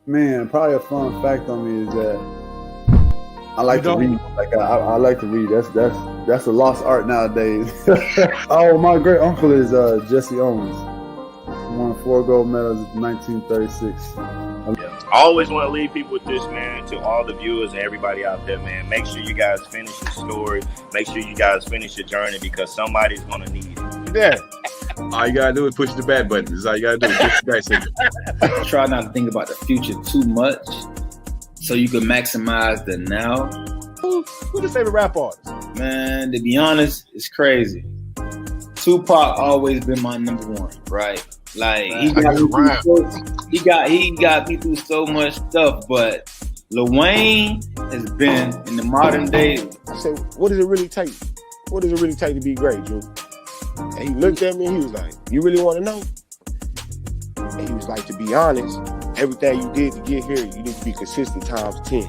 Man, probably a fun fact on me is that I like to read. Like I like to read. That's a lost art nowadays. Oh, my great uncle is Jesse Owens. He won 4 gold medals in 1936. I always want to leave people with this, man, to all the viewers and everybody out there, man. Make sure you guys finish your story. Make sure you guys finish your journey because somebody's going to need it. Yeah. All you got to do is push the back button. That's all you got to do is push the back signal. Try not to think about the future too much so you can maximize the now. Who's your favorite rap artist? Man, to be honest, it's crazy. Tupac always been my number one, right? Like he got me through so much stuff, but Lil Wayne has been in the modern day. I said, what does it really take? What does it really take to be great, Drew? And he looked at me and he was like, you really want to know? And he was like, to be honest, everything you did to get here, you need to be consistent times 10.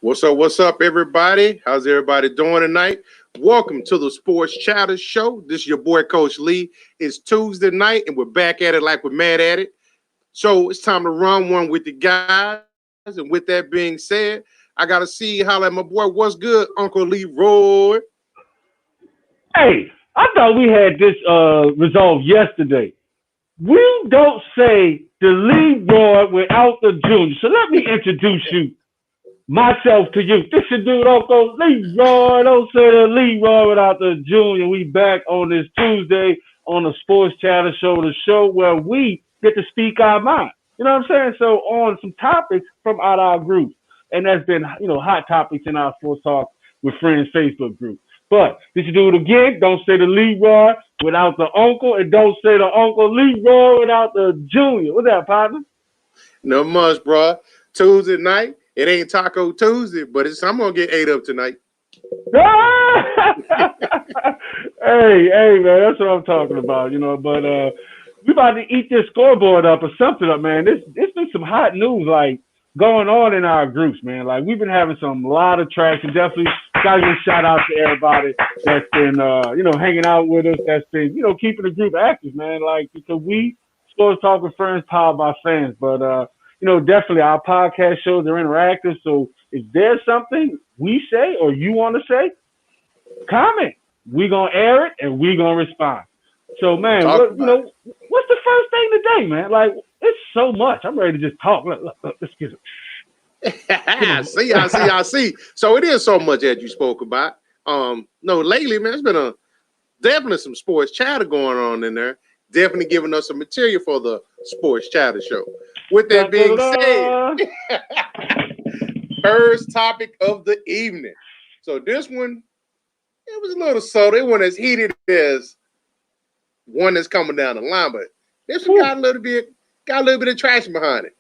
What's up, everybody? How's everybody doing tonight? Welcome to the Sports Chatter Show. This is your boy, Coach Lee. It's Tuesday night, and we're back at it like we're mad at it. So it's time to run one with the guys. And with that being said, I got to see how at my boy. What's good, Uncle Leroy? Hey, I thought we had this resolved yesterday. We don't say the Leroy without the junior. So let me introduce myself to you. This is dude Uncle Leroy. Don't say the Leroy without the junior. We back on this Tuesday on the Sports Chatter Show, the show where we get to speak our mind. You know what I'm saying? So on some topics from out our group. And that's been, hot topics in our Sports Talk with Friends Facebook group. But this is do it again. Don't say the Leroy without the uncle, and don't say the Uncle Leroy without the junior. What's that, partner? No much, bro. Tuesday night. It ain't Taco Tuesday, but I'm gonna get ate up tonight. Hey, man, that's what I'm talking about, But we about to eat this scoreboard up or something up, man. It's been some hot news like going on in our groups, man. Like we've been having a lot of traction. Definitely gotta give a shout out to everybody that's been hanging out with us, that's been, keeping the group active, man. Like because we Sports Talk with Friends powered by fans. But definitely our podcast shows are interactive. So if there's something we say or you want to say, comment. We're going to air it and we're going to respond. So, man, what's the first thing today, man? Like, it's so much. I'm ready to just talk. Let's get it. I see. So it is so much that you spoke about. Lately, man, it's been definitely some sports chatter going on in there. Definitely giving us some material for the Sports Chatter Show. With that being said, first topic of the evening. So this one, it was a little subtle. It wasn't as heated as one that's coming down the line, but this one got a little bit of traction behind it.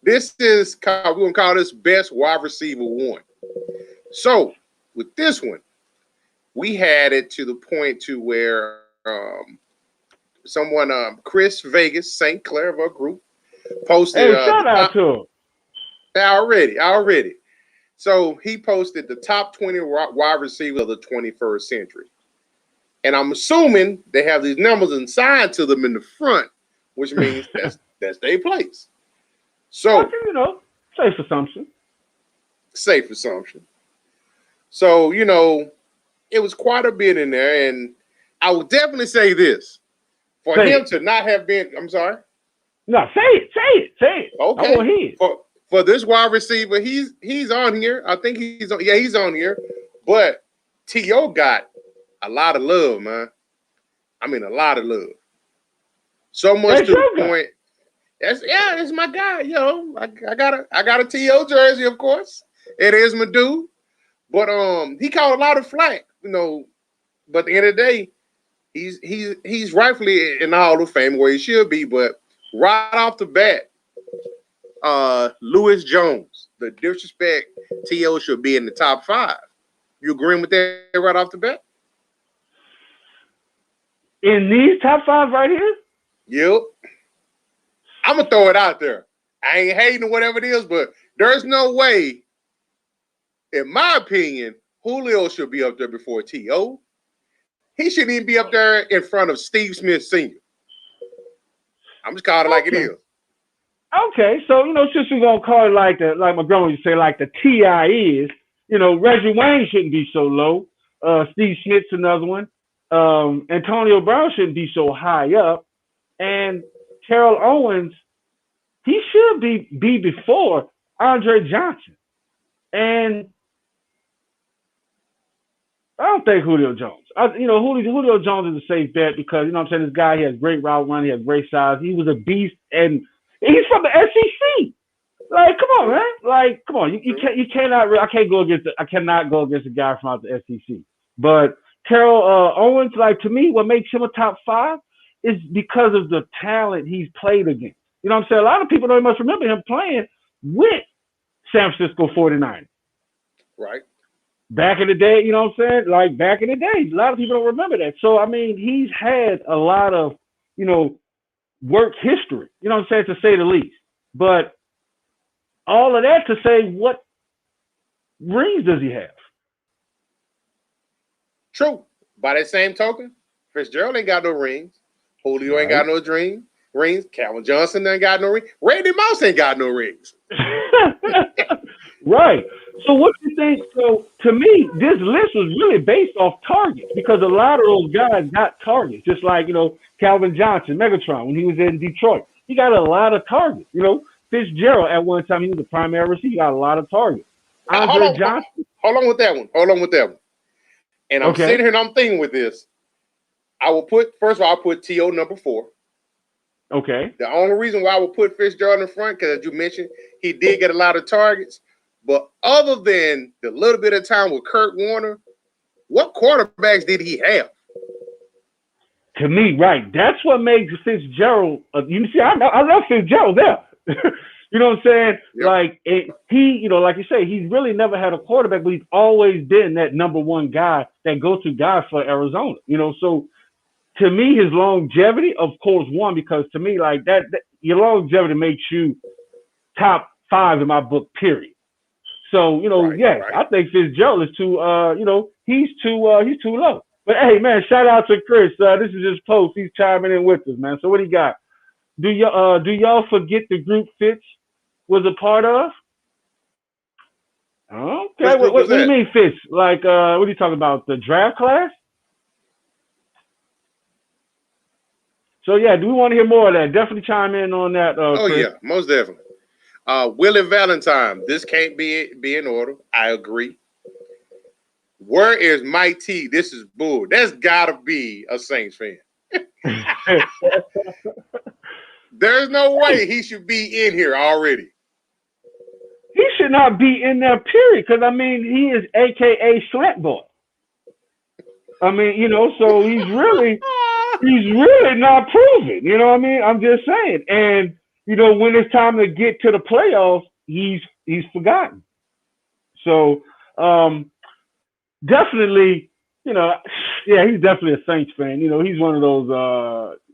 This is we're gonna call this best wide receiver one. So with this one, we had it to the point to where someone, Chris Vegas, St. Clair of our group, posted. Hey, shout out to him. Already. So he posted the top 20 wide receivers of the 21st century. And I'm assuming they have these numbers assigned to them in the front, which means that's their place. So, safe assumption. So, it was quite a bit in there. And I would definitely say this. For him to not have been, I'm sorry. No, say it. Okay. I want to hear it. For this wide receiver, he's on here. I think he's on here. But T.O. got a lot of love, man. I mean, a lot of love. So much to the point. It's my guy, I got a T.O. jersey, of course. It is my dude. But he caught a lot of flack, But at the end of the day, he's rightfully in the Hall of Fame where he should be. But right off the bat, Lewis Jones, the disrespect, T.O. should be in the top 5. You agreeing with that right off the bat? In these top 5 right here? Yep. I'm going to throw it out there. I ain't hating or whatever it is, but there's no way, in my opinion, Julio should be up there before T.O. He shouldn't even be up there in front of Steve Smith Sr. I'm just calling it like it is. Okay, so since we're gonna call it like my grandma used to say, like the T.I. is, Reggie Wayne shouldn't be so low. Steve Smith's another one. Antonio Brown shouldn't be so high up, and Terrell Owens, he should be before Andre Johnson, and I don't think Julio Jones. Julio Jones is a safe bet because this guy, he has great route run, he has great size, he was a beast, and he's from the SEC. Like, come on, man. Like, come on. You cannot. I cannot go against a guy from out the SEC. But Terrell Owens, like, to me, what makes him a top 5 is because of the talent he's played against. You know what I'm saying? A lot of people don't much remember him playing with San Francisco 49ers. Right. Back in the day, you know what I'm saying? Like, back in the day, a lot of people don't remember that. So, I mean, he's had a lot of, work history, you know what I'm saying, to say the least. But all of that to say, what rings does he have? True. By that same token, Fitzgerald ain't got no rings. Julio ain't got no rings. Calvin Johnson ain't got no ring. Randy Moss ain't got no rings. Right. So what do you think? So to me, this list was really based off targets because a lot of those guys got targets. Just like, Calvin Johnson, Megatron, when he was in Detroit. He got a lot of targets. Fitzgerald at one time, he was the primary receiver. He got a lot of targets. Andre Johnson. Hold on with that one. And I'm sitting here and I'm thinking with this. First of all, I'll put T.O. number 4. Okay. The only reason why I would put Fitzgerald in front, because as you mentioned, he did get a lot of targets. But other than the little bit of time with Kurt Warner, what quarterbacks did he have? To me, right. That's what makes Fitzgerald. You see, I love Fitzgerald there. You know what I'm saying? Yep. Like he, like you say, he's really never had a quarterback, but he's always been that number one guy, that go-to guy for Arizona. So to me, his longevity, of course, one, because to me, like that your longevity makes you top 5 in my book, period. So, right. I think Fitzgerald is too, he's too low. But hey, man, shout out to Chris. This is his post. He's chiming in with us, man. So what do you got? Do y'all forget the group Fitz was a part of? Okay, what do you mean Fitz? Like, what are you talking about? The draft class? So yeah, do we want to hear more of that? Definitely chime in on that. Chris. Yeah, most definitely. Willie Valentine. This can't be in order. I agree. Where is Mike T? This is bull. That's gotta be a Saints fan. There's no way he should be in here already. He should not be in there, period. Because he is AKA Slant Boy. So he's really not proven. You know what I mean? I'm just saying. And when it's time to get to the playoffs, he's forgotten. So definitely, he's definitely a Saints fan. He's one of those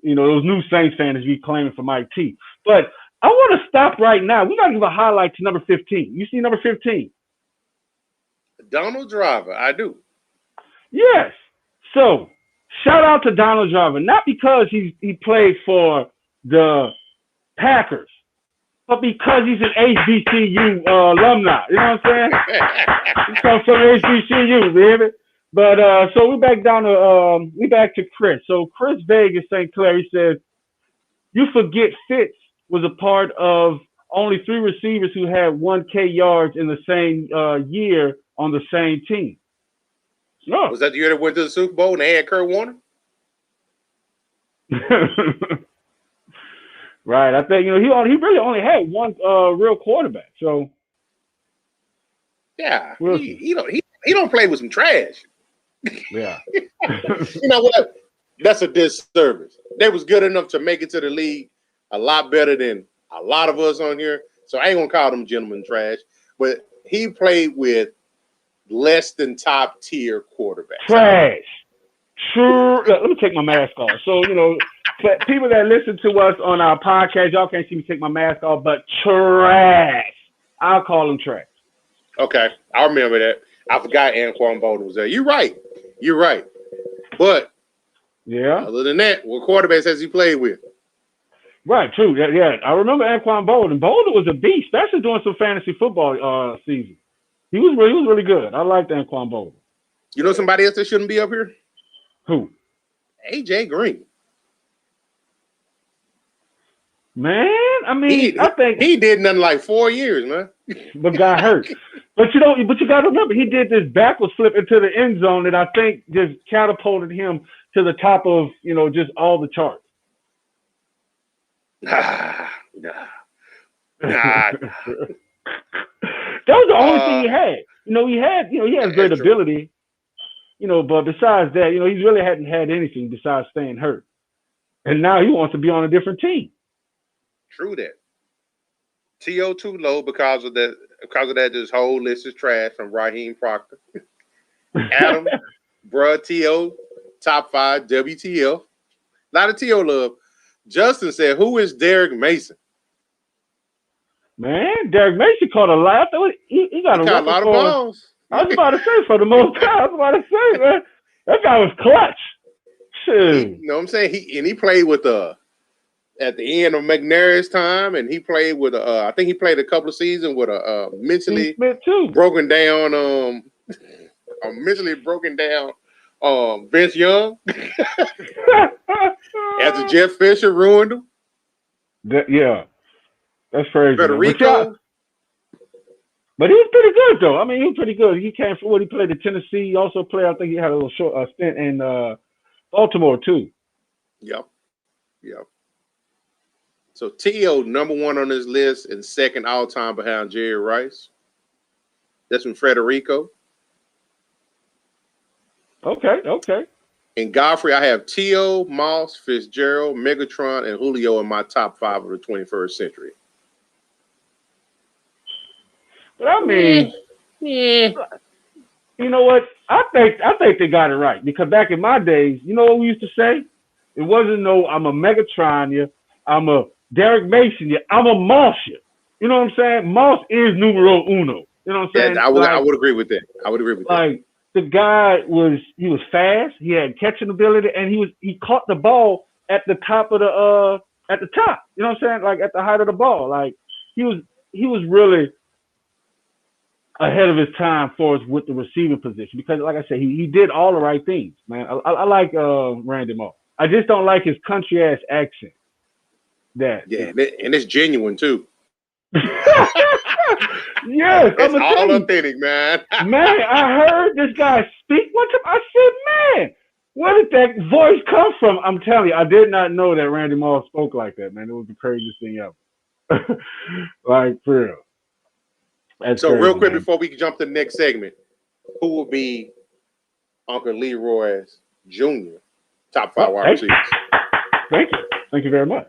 those new Saints fans be claiming for Mike T. But I want to stop right now. We got to give a highlight to number 15. You see number 15? Donald Driver. I do. Yes. So shout out to Donald Driver, not because he played for the Packers, but because he's an HBCU alumni. You know what I'm saying? He comes from HBCU, baby. But so we back to Chris. So Chris Vegas St. Clair, he said, you forget Fitz was a part of only 3 receivers who had 1K yards in the same year on the same team. No. Was that the year they went to the Super Bowl and they had Kurt Warner? Right. I think he really only had one real quarterback. So yeah, he don't play with some trash. Yeah. You know what? That's a disservice. They was good enough to make it to the league a lot better than a lot of us on here. So I ain't gonna call them gentlemen trash. But he played with less than top tier quarterbacks. Trash. Sure. Let me take my mask off. So, people that listen to us on our podcast, y'all can't see me take my mask off, but trash. I'll call them trash. Okay. I remember that. I forgot Anquan Bolden was there. You're right. But Yeah. other than that, what quarterbacks has he played with? Right, true. Yeah. I remember Anquan Bolden. Bolden was a beast, especially doing some fantasy football season. He was really good. I liked Anquan Bolden. You know somebody else that shouldn't be up here? Who? AJ Green. Man, I mean, I think he did nothing like 4 years, man. But got hurt. But you got to remember, he did this backwards flip into the end zone that I think just catapulted him to the top of, just all the charts. Nah. That was the only thing he had. He has great ability, but besides that, he really hadn't had anything besides staying hurt. And now he wants to be on a different team. True that. T.O. too low because of that. This whole list is trash from Raheem Proctor. Adam, bruh, T.O. top 5 WTF. A lot of T.O. love. Justin said, "Who is Derrick Mason?" Man, Derrick Mason caught a lot. He got a lot of balls. I was about to say for the most part. I was about to say, man, that guy was clutch. Shoot. You know what I'm saying? He played with at the end of McNair's time, and he played with I think he played a couple of seasons with a mentally broken down Vince Young. After Jeff Fisher ruined him. That's crazy. Federico. But he was pretty good though. I mean, he was pretty good. He came from he played at Tennessee. He also played, I think he had a little short stint in Baltimore too. Yep. So T.O. number 1 on this list and second all time behind Jerry Rice. That's from Federico. Okay. And Godfrey, I have T.O., Moss, Fitzgerald, Megatron, and Julio in my top 5 of the 21st century. But I mean, you know what? I think they got it right because back in my days, you know what we used to say? It wasn't I'm a Megatron, I'm a Derrick Mason, I'm a Moss. You know what I'm saying? Moss is numero uno. You know what I'm saying? Yeah, I would agree with that. Like the guy was fast, he had catching ability, and he caught the ball at the top of at the top. You know what I'm saying? Like at the height of the ball. Like he was really ahead of his time for us with the receiving position because, like I said, he did all the right things, man. I like Randy Moss. I just don't like his country ass accent. And it's genuine too. Yes, it's all authentic, man. Man, I heard this guy speak one time. I said, man, where did that voice come from? I'm telling you, I did not know that Randy Moss spoke like that, man. It was the craziest thing ever. Like, for real. That's so crazy, real quick, man. before we jump to the next segment, who will be Uncle Leroy's Jr. top 5 wide receivers? Thank you very much.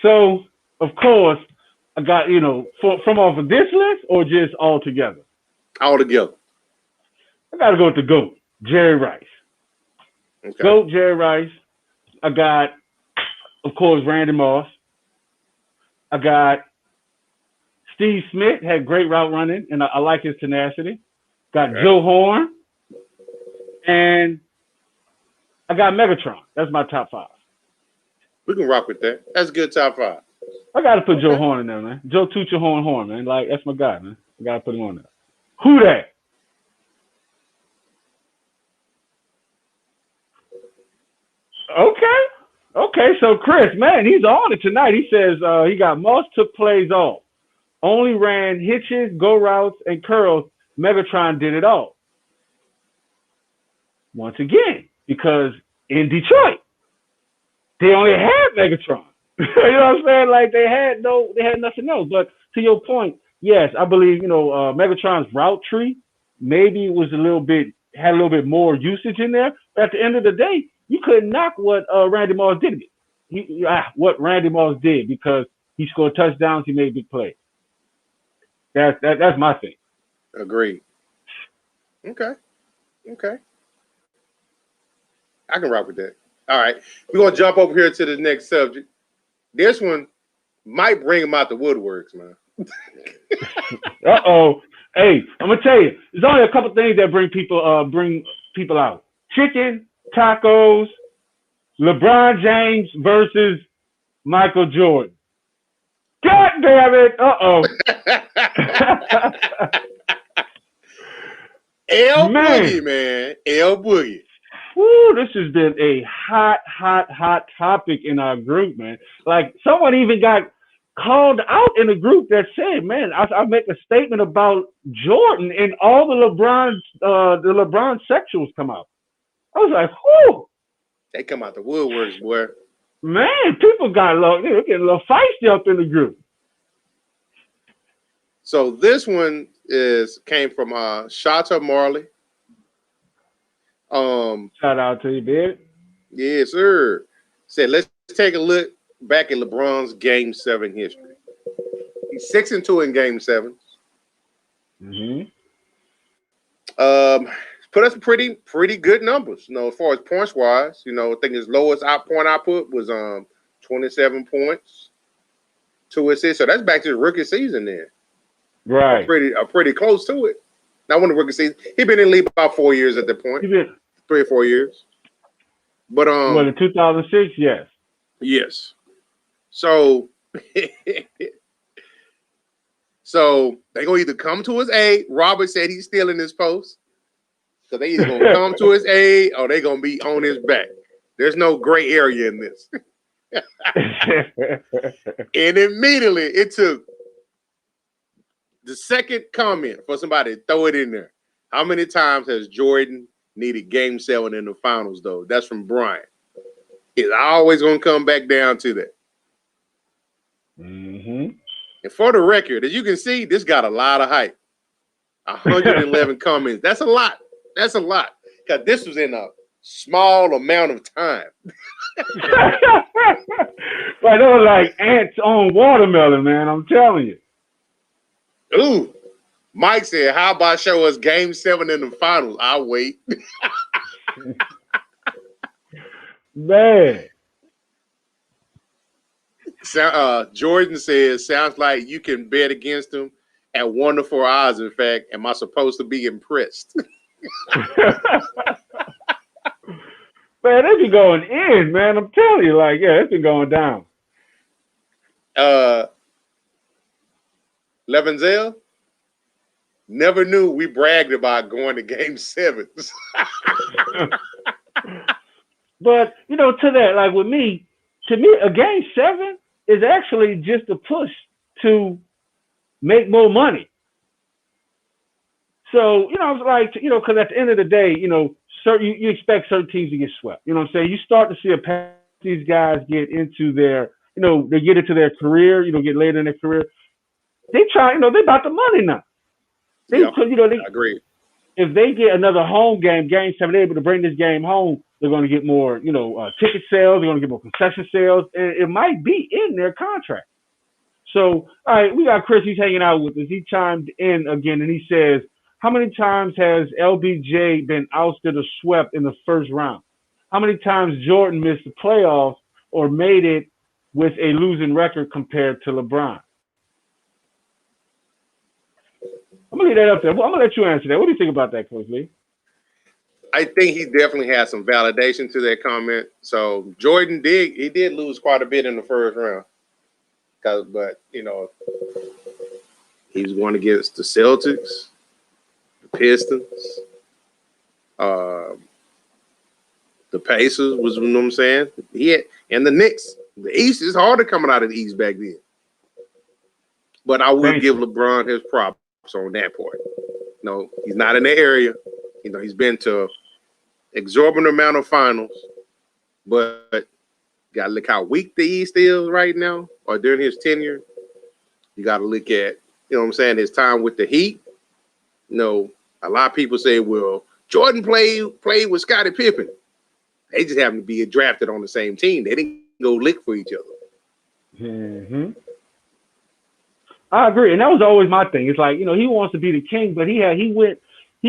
So, of course, I got, from off of this list or just all together? All together. I got to go with the GOAT, Jerry Rice. Okay. GOAT, Jerry Rice. I got, of course, Randy Moss. I got Steve Smith, had great route running, and I like his tenacity. Got Joe Horn. And I got Megatron. That's my top 5. We can rock with that. That's a good top 5. I got to put Joe Horn in there, man. Joe Toot Your Horn, man. Like, that's my guy, man. I got to put him on there. Who that? Okay, so Chris, man, he's on it tonight. He says he got Moss took plays off. Only ran hitches, go routes, and curls. Megatron did it all. Once again, because in Detroit, they only had Megatron. You know what I'm saying? Like they had nothing else. But to your point, yes, I believe, Megatron's route tree maybe had a little bit more usage in there. But at the end of the day, you couldn't knock what Randy Moss did. What Randy Moss did because he scored touchdowns, he made big plays. That's my thing. Agreed. Okay. I can rock with that. All right. We're going to jump over here to the next subject. This one might bring him out the woodworks, man. Uh-oh. Hey, I'm gonna tell you, there's only a couple things that bring people out. Chicken, tacos, LeBron James versus Michael Jordan. God damn it! L Man. Boogie, man. L Boogie. Woo, this has been a hot topic in our group, man. Like someone even got called out in a group that said, "Man, I make a statement about Jordan, and all the LeBron sexuals come out." I was like, "Whoo, They come out the woodworks, boy. man!" People got they're getting a little feisty up in the group. So this one came from Shata Marley. Shout out to you, big. Yes, sir. Said, let's take a look back at LeBron's Game 7 history. He's 6-2 in Game 7. Put us pretty good numbers. You know, as far as points wise, you know, I think his lowest point output was 27 points, 2 assists. So that's back to the rookie season there. Right. Pretty close to it. Not when the rookie season. He'd been in the league about 4 years at that point. 3 or 4 years. But in 2006, yes. Yes. So so they gonna either come to his aid. Robert said he's still in his post. So they either gonna come to his aid or they gonna be on his back. There's no gray area in this. And immediately it took the second comment for somebody to throw it in there. How many times has Jordan needed Game 7 in the finals, though? That's from Brian. It's always going to come back down to that. And for the record, as you can see, this got a lot of hype. 111 comments. That's a lot. That's a lot. Because this was in a small amount of time. But they were like ants on watermelon, man. I'm telling you. Ooh. Mike said, how about show us Game 7 in the finals? I'll wait. Man. Jordan says, sounds like you can bet against him at wonderful odds. In fact, am I supposed to be impressed? Man, it's been going in, man. I'm telling you, like, yeah, it's been going down. Levenzel, never knew we bragged about going to Game 7. But, you know, to that, like with me, to me, a Game 7 is actually just a push to make more money. So, you know, it's like, you know, because at the end of the day, you know, you expect certain teams to get swept. You know what I'm saying? You start to see these guys get into their, you know, they get into their career, you know, get later in their career. They try, you know, they about the money now. They, yeah, you know, they agree. If they get another home game, Game 7, they're able to bring this game home. They're going to get more, you know, ticket sales. They're going to get more concession sales, and it might be in their contract. So, all right, we got Chris. He's hanging out with us. He chimed in again, and he says, "How many times has LBJ been ousted or swept in the first round? How many times Jordan missed the playoffs or made it with a losing record compared to LeBron?" I'm gonna leave that up there. I'm gonna let you answer that. What do you think about that, Coach Lee? I think he definitely has some validation to that comment. So Jordan did lose quite a bit in the first round, but you know, he was going against the Celtics, the Pistons, the Pacers. Was, you know what I'm saying? And the Knicks. The East is harder coming out of the East back then. But I will give LeBron his props on that part. No, he's not in the area. You know, he's been to exorbitant amount of finals, but gotta look how weak the East is right now, or during his tenure. You gotta look at, you know what I'm saying, his time with the Heat. You know, a lot of people say, well, Jordan played with Scottie Pippen. They just happen to be drafted on the same team. They didn't go lick for each other. Mm-hmm. I agree, and that was always my thing. It's like, you know, he wants to be the king, but he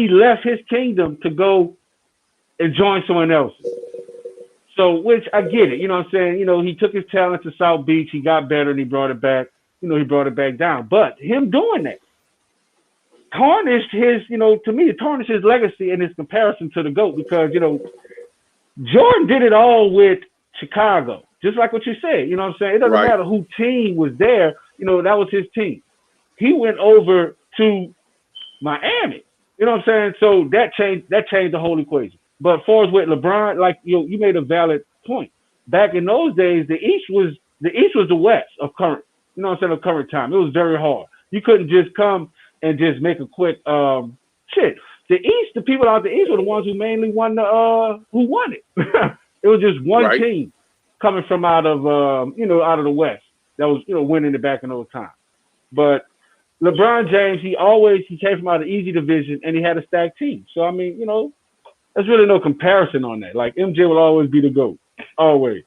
left his kingdom to go and join someone else. So, which I get it, you know what I'm saying? You know, he took his talent to South Beach, he got better, and he brought it back. You know, he brought it back down. But him doing that, tarnished his, to me, it tarnished his legacy and his comparison to the GOAT because, Jordan did it all with Chicago, just like what you said. You know what I'm saying? It doesn't matter who team was there. That was his team. He went over to Miami. You know what I'm saying? So that changed the whole equation. But as far as with LeBron, like you made a valid point. Back in those days, the East was the West of current. You know what I'm saying? Of current time. It was very hard. You couldn't just come and just make a quick shit. The East, the people out the East were the ones who mainly won who won it. It was just one team coming from out of out of the West that was winning it back in those times. But LeBron James, he came from out of the easy division and he had a stacked team. So I mean, there's really no comparison on that. Like MJ will always be the GOAT. Always.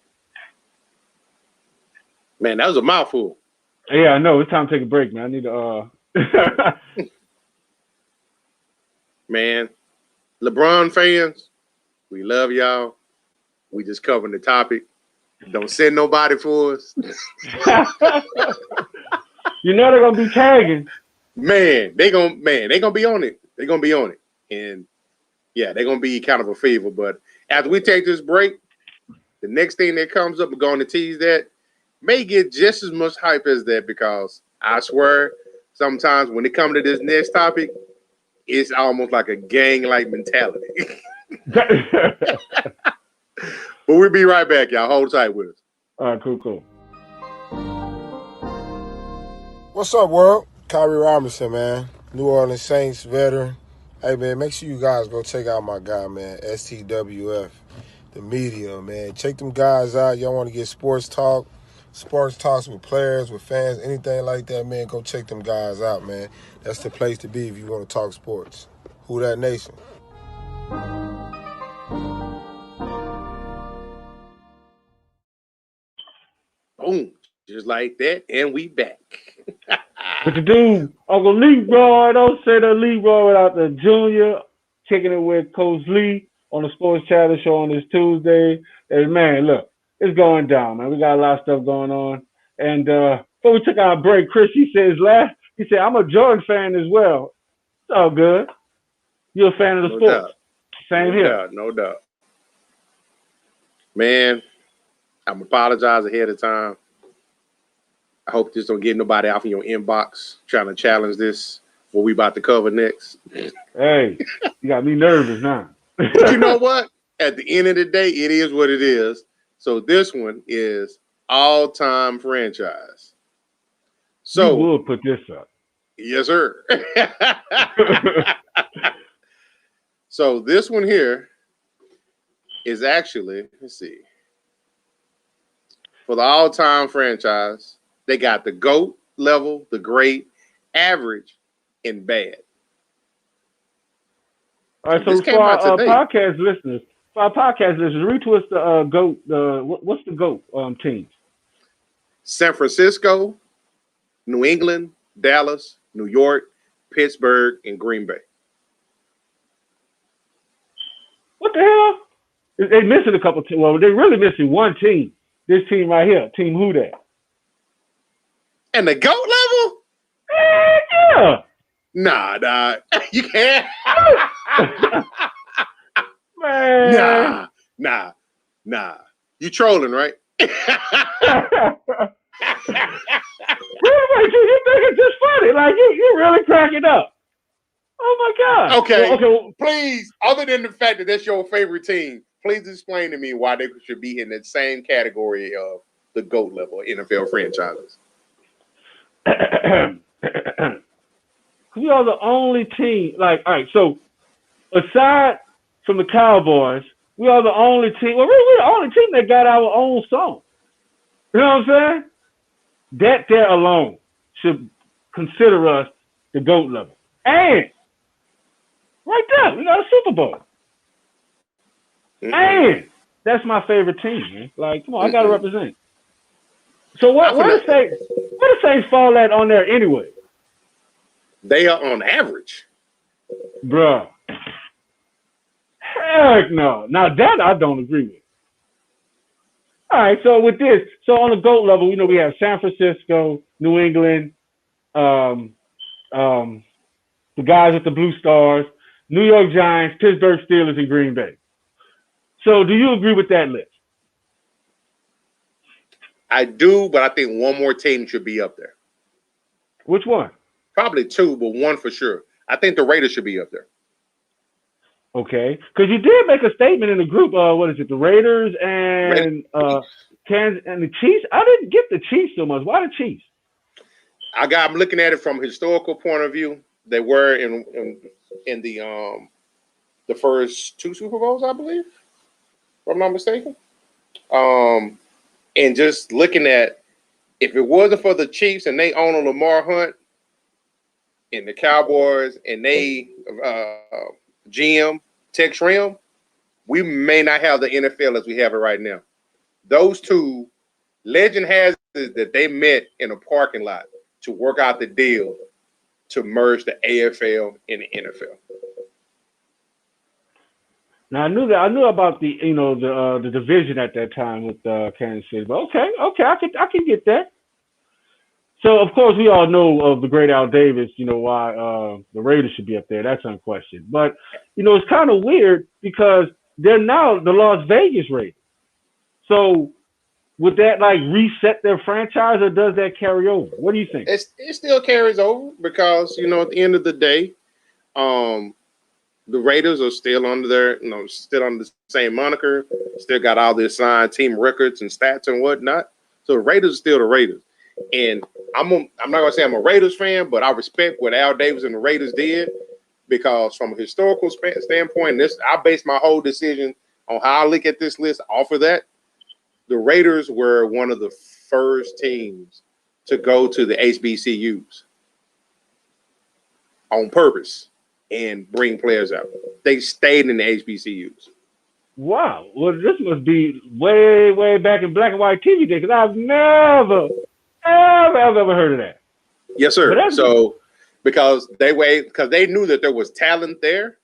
Man, that was a mouthful. Yeah, I know. It's time to take a break, man. I need to Man, LeBron fans, we love y'all. We just covering the topic. Don't send nobody for us. They're gonna be tagging. Man, they gonna be on it. They're gonna be on it. And yeah, they're gonna be kind of a favor. But after we take this break, the next thing that comes up, we're going to tease that may get just as much hype as that, because I swear sometimes when it comes to this next topic, it's almost like a gang-like mentality. But we'll be right back, y'all. Hold tight with us. All right, cool. What's up, world? Kyrie Robinson, man. New Orleans Saints veteran. Hey, man, make sure you guys go check out my guy, man, STWF, the media, man. Check them guys out. Y'all want to get sports talks with players, with fans, anything like that, man, go check them guys out, man. That's the place to be if you want to talk sports. Who that nation? Boom. Just like that, and we back. What you do, Uncle Leroy? Don't say the Leroy without the Junior. Kicking it with Coach Lee on the Sports Chatter Show on this Tuesday. Hey, man, look, it's going down, man. We got a lot of stuff going on. And before we took our break, Chris, he said, I'm a Jordan fan as well. It's all good. You're a fan of the sport. Doubt. Same here. No doubt. Man, I'm apologize ahead of time. I hope this don't get nobody off in your inbox trying to challenge this, what we about to cover next. Hey, you got me nervous now. But you know what? At the end of the day, it is what it is. So this one is all-time franchise. So you will put this up. Yes, sir. So this one here is actually, let's see. For the all-time franchise, they got the GOAT level, the great, average, and bad. All right, so for our podcast listeners, retweet the GOAT. What's the GOAT teams? San Francisco, New England, Dallas, New York, Pittsburgh, and Green Bay. What the hell? They're missing a couple teams. Well, they're really missing one team. This team right here, Team Who Dat. And the GOAT level? Yeah. Nah. You can't. Man. Nah. You trolling, right? Wait, you think it's just funny? Like you really cracking up? Oh my God. Okay. Please, other than the fact that that's your favorite team, please explain to me why they should be in that same category of the GOAT level NFL franchises. We are the only team. Like, all right. So, aside from the Cowboys, we are the only team. Well, we're the only team that got our own song. You know what I'm saying? That there alone should consider us the GOAT level. And right there, we got a Super Bowl. Mm-hmm. And that's my favorite team, man. Like, come on, I gotta represent. So where does Saints fall at on there anyway? They are on average. Bruh. Heck no. Now that I don't agree with. All right, so with this, so on the GOAT level, we have San Francisco, New England, the guys with the blue stars, New York Giants, Pittsburgh Steelers, and Green Bay. So do you agree with that list? I do, but I think one more team should be up there. Which one? Probably two, but one for sure. I think the Raiders should be up there. Okay, because you did make a statement in the group. What is it? The Raiders and Kansas and the Chiefs. I didn't get the Chiefs so much. Why the Chiefs? I'm looking at it from a historical point of view. They were in the first two Super Bowls, I believe, if I'm not mistaken. And just looking at, if it wasn't for the Chiefs and they own Lamar Hunt and the Cowboys and they GM Tex Rim, we may not have the NFL as we have it right now. Those two, legend has it that they met in a parking lot to work out the deal to merge the AFL and the NFL. Now I knew about the the division at that time with Kansas City, but okay, I can get that. So of course we all know of the great Al Davis, why the Raiders should be up there. That's unquestioned. But it's kind of weird because they're now the Las Vegas Raiders. So would that reset their franchise, or does that carry over? What do you think? It still carries over because at the end of the day, the Raiders are still under still under the same moniker, still got all their signed team records and stats and whatnot. So the Raiders are still the Raiders. And I'm not gonna say I'm a Raiders fan, but I respect what Al Davis and the Raiders did, because from a historical standpoint, I base my whole decision on how I look at this list off of that. The Raiders were one of the first teams to go to the HBCUs on purpose and bring players out. They stayed in the HBCUs. Wow. Well, this must be way, way back in black and white TV days, because I've never, ever heard of that. Yes, sir. So because they knew that there was talent there.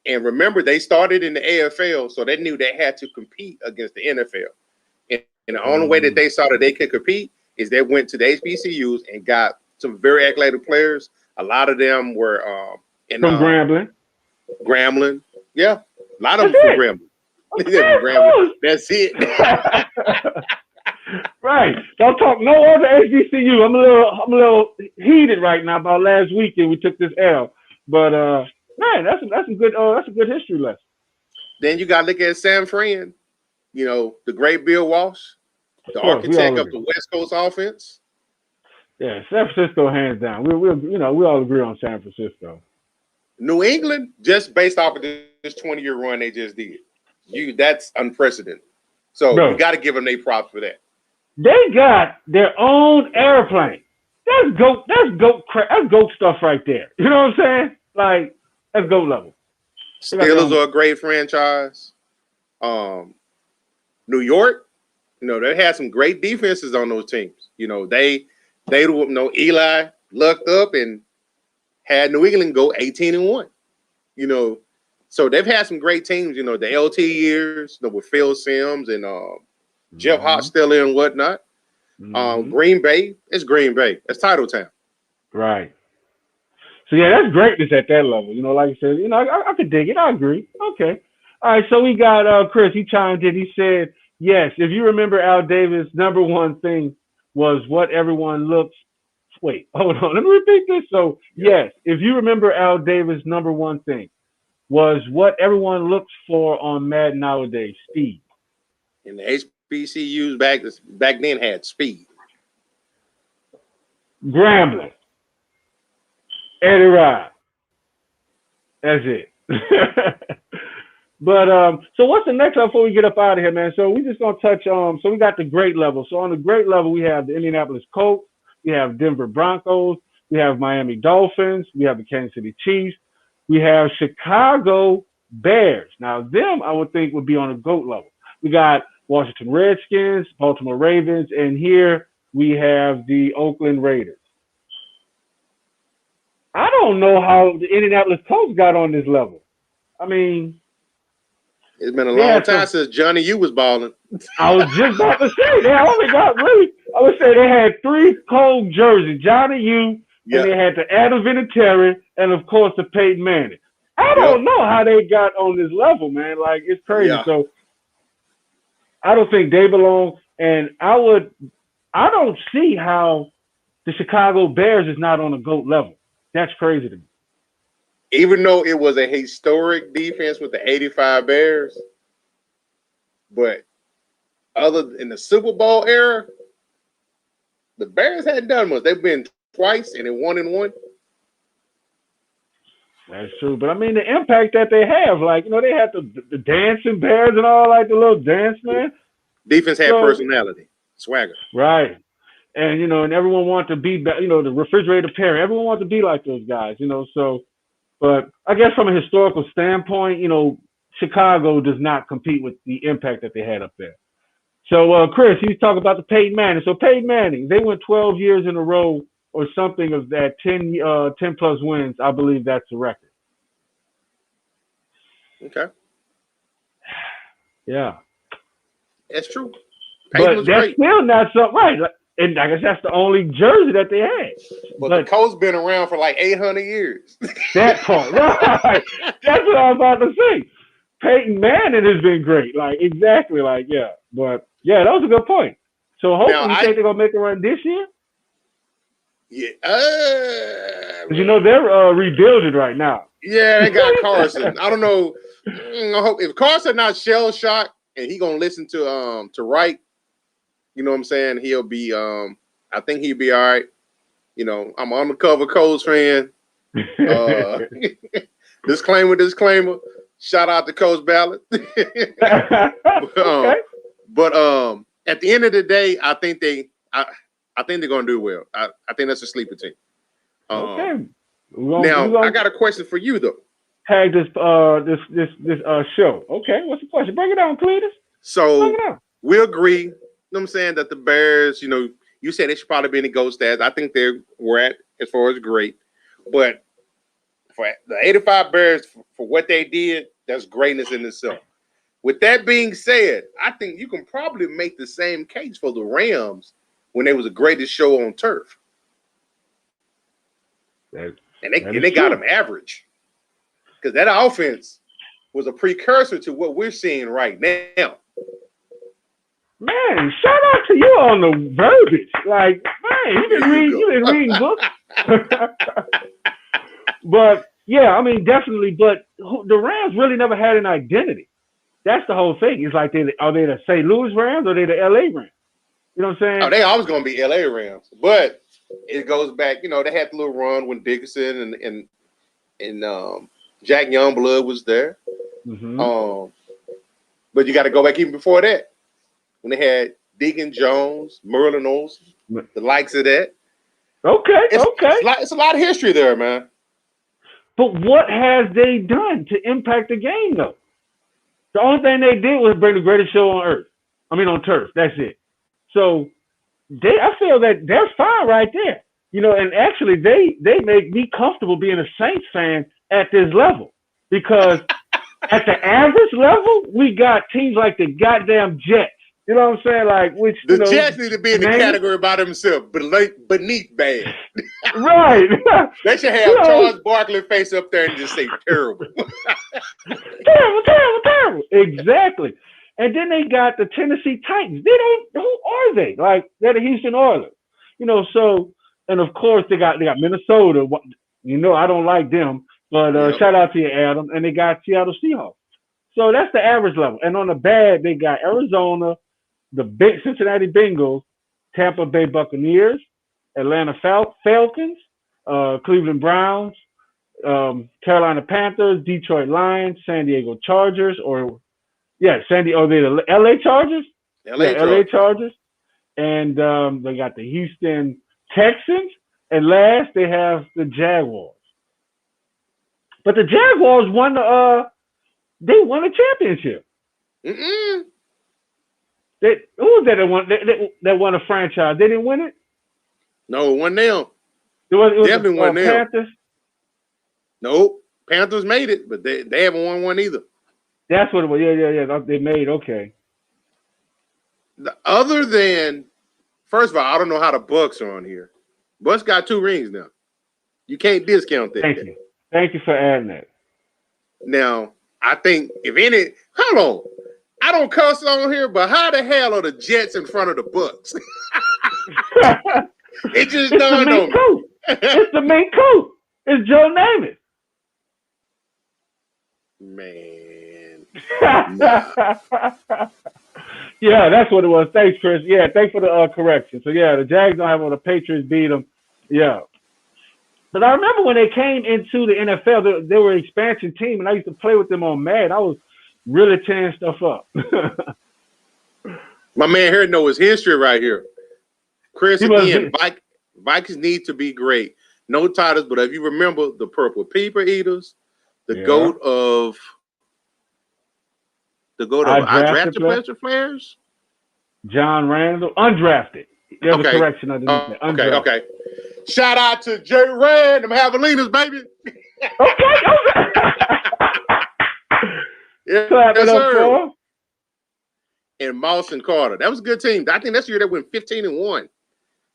And remember, they started in the AFL, so they knew they had to compete against the NFL. And the only way that they saw that they could compete is they went to the HBCUs and got some very athletic players. A lot of them were from Grambling. Grambling. Yeah. A lot of them from Grambling. Grambling. That's it. Right. Don't talk no other HBCU. I'm a little heated right now about last weekend we took this L. But man, that's a good history lesson. Then you gotta look at San Fran, the great Bill Walsh, the architect of the West Coast offense. Yeah, San Francisco hands down. We all agree on San Francisco. New England, just based off of this 20-year run they just did. That's unprecedented. So you got to give them their props for that. They got their own airplane. That's goat stuff right there. You know what I'm saying? That's goat level. Steelers are a great franchise. New York, they had some great defenses on those teams. They Eli lucked up and had New England go 18-1. So they've had some great teams. The LT years, with Phil Simms and Jeff Hostetler and whatnot. Green Bay, it's Green Bay. It's title town. Right. So yeah, that's greatness at that level. Like you said, I could dig it. I agree. Okay. All right. So we got Chris. He chimed in. He said, yes, if you remember Al Davis' number one thing was what everyone looks. Wait, hold on. Let me repeat this. So yes, if you remember Al Davis' number one thing was what everyone looks for on Madden nowadays, speed. And the HBCUs back then had speed. Grambling. Eddie Rod. That's it. But so what's the next level before we get up out of here, man? So we just gonna touch on. So we got the great level. So on the great level, we have the Indianapolis Colts, we have Denver Broncos, we have Miami Dolphins, we have the Kansas City Chiefs, we have Chicago Bears. Now them, I would think, would be on a GOAT level. We got Washington Redskins, Baltimore Ravens, and here we have the Oakland Raiders. I don't know how the Indianapolis Colts got on this level. I mean, it's been a long time since Johnny U was balling. I was just about to say they only got really. I would say they had 3 cold jerseys: Johnny U, and they had the Adam Vinatieri, and of course the Peyton Manning. I don't know how they got on this level, man. Like, it's crazy. Yeah. So I don't think they belong, and I don't see how the Chicago Bears is not on a GOAT level. That's crazy to me. Even though it was a historic defense with the 85 Bears, but other in the Super Bowl era, the Bears hadn't done much. They've been twice and then 1-1. That's true. But I mean, the impact that they have, like, you know, they had the dancing bears and all, like the little dance, man. Defense had personality, swagger. Right. And, you know, and everyone wanted to be, you know, the refrigerator parent. Everyone wanted to be like those guys, you know. So, but I guess from a historical standpoint, you know, Chicago does not compete with the impact that they had up there. So, Chris, you talk about the Peyton Manning. So, Peyton Manning, they went 12 years in a row or something of that 10 plus wins. I believe that's the record. Okay. Yeah. That's true. Peyton But that's great. still not something, right? And I guess that's the only jersey that they had. But the Colts been around for like 800 years. That part, right? That's what I was about to say. Peyton Manning has been great. Like, exactly, like, yeah. But, yeah, that was a good point. So, hopefully, you think they're going to make a run this year? Yeah. Because, you know, they're rebuilding right now. Yeah, they got Carson. I don't know. I hope if Carson not shell-shocked and he going to listen to Wright, you know what I'm saying, he'll be I think he'll be all right. You know, I'm an undercover Colts fan. Disclaimer. Shout out to Coach Ballard. Okay. But at the end of the day, I think they're gonna do well. I think that's a sleeper team. Okay. I got a question for you though. Tag this show. Okay, what's the question? Bring it on, Cletus. So we agree, you know what I'm saying, that the Bears, you know, you said they should probably be in the GOAT stats. I think we're at as far as great. But for the 85 Bears, for what they did, that's greatness in itself. With that being said, I think you can probably make the same case for the Rams when they was the greatest show on turf. And they got them average. Because that offense was a precursor to what we're seeing right now. Man, shout out to you on the verbiage. Like, man, you've been reading books. But yeah, I mean, definitely. But the Rams really never had an identity. That's the whole thing. It's like, are they the St. Louis Rams or are they the LA Rams? You know what I'm saying? Oh, they always going to be LA Rams. But it goes back, you know, they had the little run when Dickerson and Jack Youngblood was there. Mm-hmm. But you got to go back even before that. When they had Deacon Jones, Merlin Olsen, the likes of that. Okay. It's a lot of history there, man. But what has they done to impact the game, though? The only thing they did was bring the greatest show on earth. I mean, on turf. That's it. So I feel that they're fine right there. You know, and actually they make me comfortable being a Saints fan at this level. Because at the average level, we got teams like the goddamn Jets. You know what I'm saying? Like, which the Jets need to be in the category by themselves, beneath bad. Right. They should have Charles Barkley face up there and just say terrible. terrible. Exactly. And then they got the Tennessee Titans. Who are they? Like, they're the Houston Oilers. You know, so, and of course they got Minnesota. You know, I don't like them, but shout out to you, Adam. And they got Seattle Seahawks. So that's the average level. And on the bad, they got Arizona, the big Cincinnati Bengals, Tampa Bay Buccaneers, Atlanta Falcons, Cleveland Browns, Carolina Panthers, Detroit Lions, San Diego Chargers, they're the LA Chargers? LA Chargers. And they got the Houston Texans. And last, they have the Jaguars. But the Jaguars won they won a championship. Mm-mm. Who was that won a franchise? They didn't win it? No, it wasn't them. It was definitely wasn't them. Panthers? Nope. Panthers made it, but they haven't won one either. That's what it was. Yeah. They made, okay. Other than, first of all, I don't know how the Bucks are on here. Bucks got 2 rings now. You can't discount that. Thank you for adding that. Now, I think hold on. I don't cuss on here, but how the hell are the Jets in front of the Bucks? It just dawned on me. It's the main coup. It's Joe Namath. Man. Yeah, that's what it was. Thanks, Chris. Yeah, thanks for the correction. So, yeah, the Jags don't have all the Patriots beat them. Yeah. But I remember when they came into the NFL, they were an expansion team, and I used to play with them on Madden. I was really tearing stuff up. My man here knows his history right here. Chris, again, Vikings need to be great. No titles, but if you remember the Purple People Eaters, the goat of undrafted players? John Randall, undrafted. There's a correction underneath that. Okay. Shout out to Jerry Red, them Javelinas, baby. Okay. Yes, sir. And Moss and Carter. That was a good team. I think that's the year they went 15-1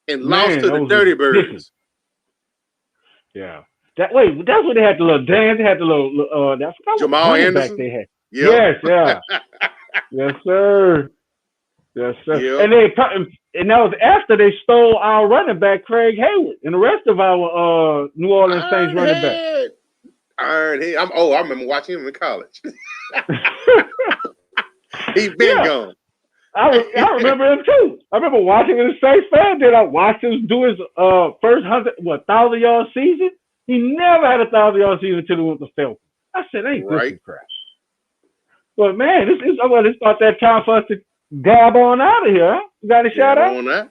and lost to the Dirty Birds. Yeah. That's what they had the little dance. They had the little Jamal Anderson. They had. Yep. Yes, yeah. Yes, sir. Yes, sir. Yep. And that was after they stole our running back, Craig Hayward, and the rest of our New Orleans Saints running back. I remember watching him in college. He's been gone. I remember him too. I remember watching him as a Saints fan. Then I watched him do his first 1,000-yard season. He never had a 1,000-yard season until he went to Falcons. I said, ain't this some crap? But man, it's about that time for us to dab on out of here. Huh? You got a shout out? On that?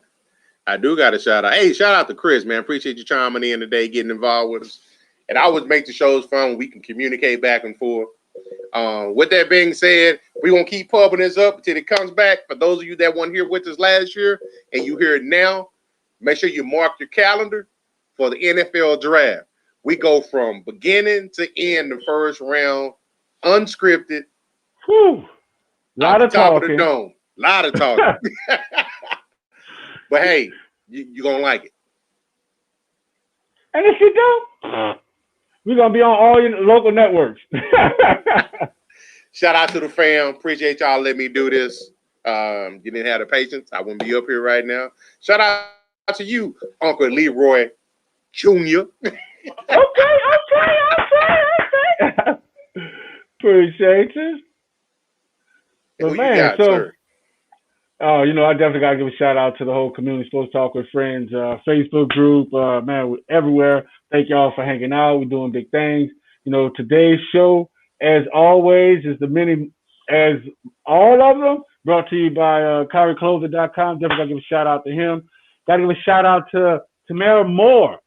I do got a shout out. Hey, shout out to Chris, man. Appreciate you chiming in today, getting involved with us. And I always make the shows fun when we can communicate back and forth. With that being said, we're going to keep pumping this up until it comes back. For those of you that weren't here with us last year and you hear it now, make sure you mark your calendar for the NFL draft. We go from beginning to end the first round, unscripted. Whew. Lot of talking. Lot of talking. But hey, you're going to like it. And if you don't, we're going to be on all your local networks. Shout out to the fam. Appreciate y'all letting me do this. You didn't have the patience. I wouldn't be up here right now. Shout out to you, Uncle Leroy Jr. Okay. Appreciate you. But man, I definitely got to give a shout out to the whole Community Sports Talk with Friends Facebook group. Man, we're everywhere. Thank y'all for hanging out. We're doing big things. Today's show, as always, is as all of them, brought to you by KyrieClothing.com. Definitely got to give a shout out to him. Got to give a shout out to Tamara Moore.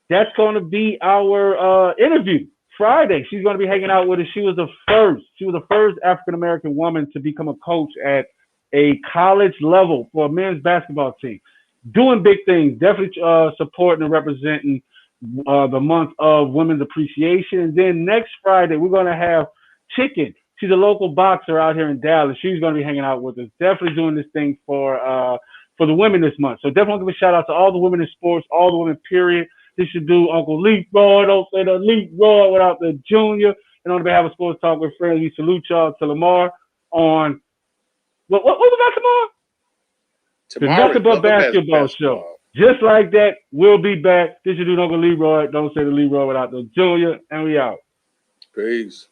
That's going to be our interview Friday. She's going to be hanging out with us. She was the first African-American woman to become a coach at a college level for a men's basketball team. Doing big things, definitely supporting and representing the month of Women's Appreciation. And then next Friday, we're going to have Chicken. She's a local boxer out here in Dallas. She's going to be hanging out with us. Definitely doing this thing for the women this month. So definitely give a shout out to all the women in sports, all the women, period. This should do Uncle Leroy. Don't say the Leroy without the junior. And on behalf of Sports Talk with Friends, we salute y'all to Lamar on what we got tomorrow? The Nothing But Basketball Show. Just like that, we'll be back. This should do Uncle Leroy. Don't say the Leroy without the junior. And we out. Peace.